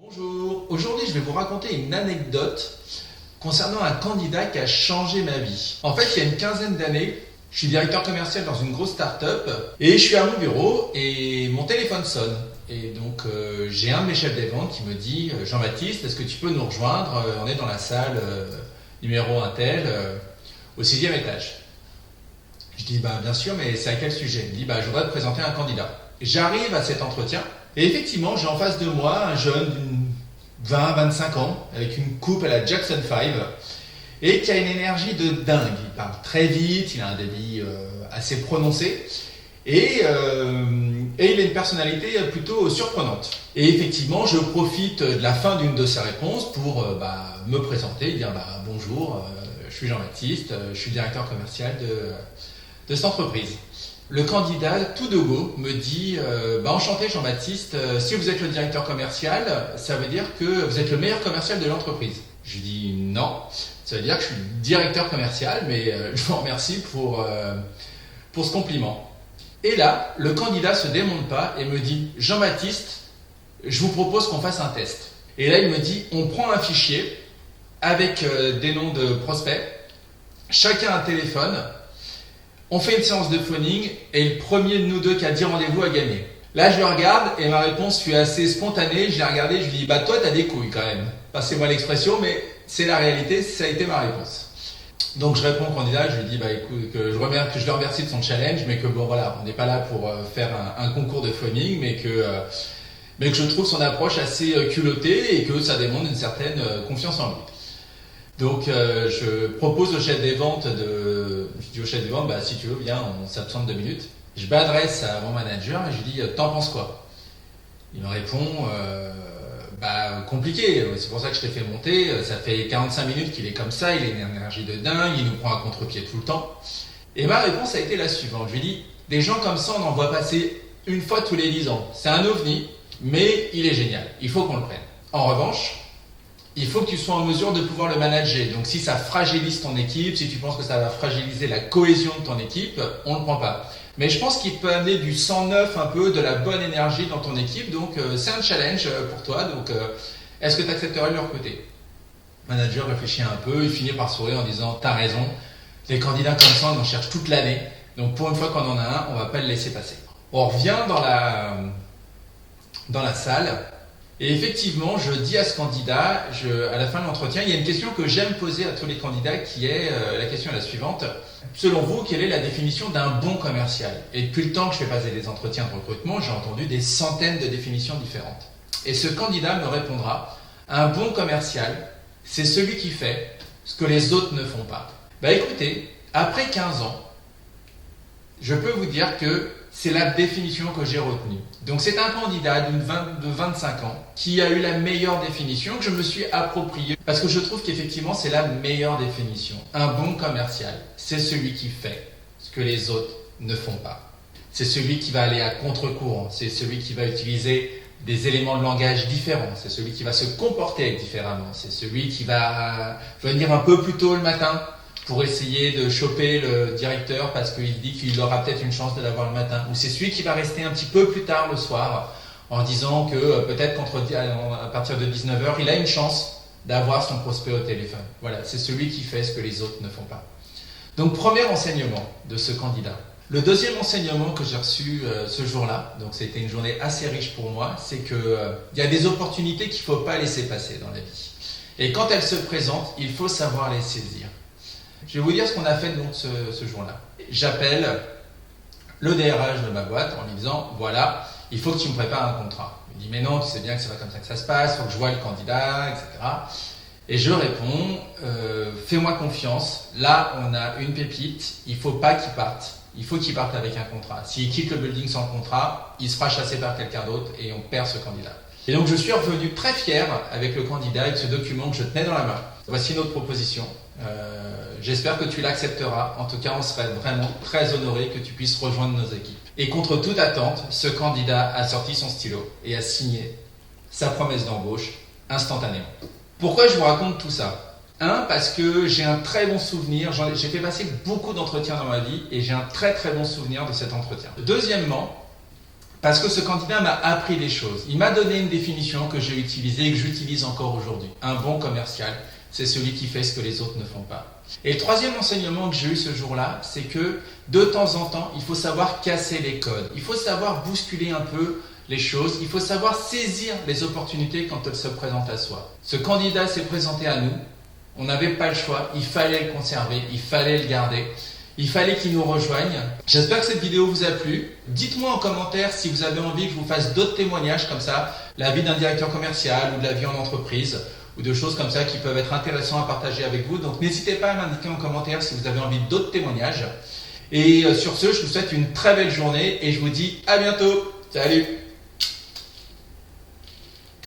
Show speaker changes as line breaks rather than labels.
Bonjour, aujourd'hui je vais vous raconter une anecdote concernant un candidat qui a changé ma vie. En fait, il y a une quinzaine d'années, je suis directeur commercial dans une grosse start-up et je suis à mon bureau et mon téléphone sonne. Et donc j'ai un de mes chefs des ventes qui me dit Jean-Baptiste, est-ce que tu peux nous rejoindre? On est dans la salle numéro un tel au 6e étage. Je dis bien sûr, mais c'est à quel sujet? Il me dit je voudrais te présenter un candidat. J'arrive à cet entretien et effectivement j'ai en face de moi un jeune d'une 20-25 ans avec une coupe à la Jackson 5 et qui a une énergie de dingue. Il parle très vite, il a un débit assez prononcé et il a une personnalité plutôt surprenante. Et effectivement, je profite de la fin d'une de ses réponses pour me présenter et dire bonjour, je suis Jean-Baptiste, je suis directeur commercial de cette entreprise. Le candidat, tout de go, me dit enchanté Jean-Baptiste, si vous êtes le directeur commercial, ça veut dire que vous êtes le meilleur commercial de l'entreprise. Je lui dis non, ça veut dire que je suis directeur commercial, mais je vous remercie pour ce compliment. Et là, le candidat se démonte pas et me dit Jean-Baptiste, je vous propose qu'on fasse un test. Et là, il me dit on prend un fichier avec des noms de prospects, chacun un téléphone. On fait une séance de phoning et le premier de nous deux qui a 10 rendez-vous a gagné. Là, je le regarde et ma réponse fut assez spontanée. Je l'ai regardé, je lui dis toi, t'as des couilles quand même. Passez-moi l'expression, mais c'est la réalité, ça a été ma réponse. Donc, je réponds au candidat, je lui dis écoute, que je le remercie de son challenge, mais que on n'est pas là pour faire un concours de phoning, mais que je trouve son approche assez culottée et que ça démontre une certaine confiance en lui. Donc je propose au chef des ventes je dis au chef des ventes, si tu veux, viens, on s'absente 2 minutes. Je m'adresse à mon manager et je lui dis, t'en penses quoi? Il me répond, compliqué, c'est pour ça que je t'ai fait monter, ça fait 45 minutes qu'il est comme ça, il a une énergie de dingue, il nous prend à contre-pied tout le temps. Et ma réponse a été la suivante, je lui dis, des gens comme ça, on en voit passer une fois tous les 10 ans. C'est un ovni, mais il est génial, il faut qu'on le prenne. En revanche, il faut que tu sois en mesure de pouvoir le manager. Donc si ça fragilise ton équipe, si tu penses que ça va fragiliser la cohésion de ton équipe, on ne le prend pas. Mais je pense qu'il peut amener du sang neuf un peu, de la bonne énergie dans ton équipe. Donc c'est un challenge pour toi. Donc est-ce que tu accepterais de le recruter? Le manager réfléchit un peu, il finit par sourire en disant t'as raison, les candidats comme ça on en cherche toute l'année. Donc pour une fois qu'on en a un, on ne va pas le laisser passer. On revient dans la salle. Et effectivement, je dis à ce candidat, à la fin de l'entretien, il y a une question que j'aime poser à tous les candidats qui est, la question est la suivante. Selon vous, quelle est la définition d'un bon commercial? Et depuis le temps que je fais passer des entretiens de recrutement, j'ai entendu des centaines de définitions différentes. Et ce candidat me répondra, un bon commercial, c'est celui qui fait ce que les autres ne font pas. Écoutez, après 15 ans, je peux vous dire que c'est la définition que j'ai retenue. Donc c'est un candidat de 25 ans qui a eu la meilleure définition que je me suis appropriée parce que je trouve qu'effectivement c'est la meilleure définition. Un bon commercial, c'est celui qui fait ce que les autres ne font pas. C'est celui qui va aller à contre-courant, c'est celui qui va utiliser des éléments de langage différents, c'est celui qui va se comporter différemment, c'est celui qui va venir un peu plus tôt le matin pour essayer de choper le directeur parce qu'il dit qu'il aura peut-être une chance de l'avoir le matin. Ou c'est celui qui va rester un petit peu plus tard le soir en disant que peut-être à partir de 19h, il a une chance d'avoir son prospect au téléphone. Voilà, c'est celui qui fait ce que les autres ne font pas. Donc premier enseignement de ce candidat. Le deuxième enseignement que j'ai reçu ce jour-là, donc c'était une journée assez riche pour moi, c'est qu'il y a des opportunités qu'il ne faut pas laisser passer dans la vie. Et quand elles se présentent, il faut savoir les saisir. Je vais vous dire ce qu'on a fait donc ce jour-là. J'appelle le DRH de ma boîte en lui disant voilà, il faut que tu me prépares un contrat. Il me dit mais non, tu sais bien que c'est pas comme ça que ça se passe, il faut que je voie le candidat, etc. Et je réponds fais-moi confiance, là on a une pépite, il faut pas qu'il parte. Il faut qu'il parte avec un contrat. S'il quitte le building sans contrat, il sera chassé par quelqu'un d'autre et on perd ce candidat. Et donc je suis revenu très fier avec le candidat, avec ce document que je tenais dans la main. Voici notre proposition. J'espère que tu l'accepteras. En tout cas, on serait vraiment très honoré que tu puisses rejoindre nos équipes. Et contre toute attente, ce candidat a sorti son stylo et a signé sa promesse d'embauche instantanément. Pourquoi je vous raconte tout ça? Parce que j'ai un très bon souvenir. J'ai fait passer beaucoup d'entretiens dans ma vie et j'ai un très très bon souvenir de cet entretien. Deuxièmement, Parce que ce candidat m'a appris des choses. Il m'a donné une définition que j'ai utilisée et que j'utilise encore aujourd'hui. Un bon commercial, c'est celui qui fait ce que les autres ne font pas. Et le troisième enseignement que j'ai eu ce jour-là, c'est que de temps en temps, il faut savoir casser les codes. Il faut savoir bousculer un peu les choses. Il faut savoir saisir les opportunités quand elles se présentent à soi. Ce candidat s'est présenté à nous. On n'avait pas le choix. Il fallait le conserver. Il fallait le garder. Il fallait qu'il nous rejoigne. J'espère que cette vidéo vous a plu. Dites-moi en commentaire si vous avez envie que je vous fasse d'autres témoignages comme ça, la vie d'un directeur commercial ou de la vie en entreprise, ou de choses comme ça qui peuvent être intéressantes à partager avec vous. Donc n'hésitez pas à m'indiquer en commentaire si vous avez envie d'autres témoignages. Et sur ce, je vous souhaite une très belle journée et je vous dis à bientôt. Salut!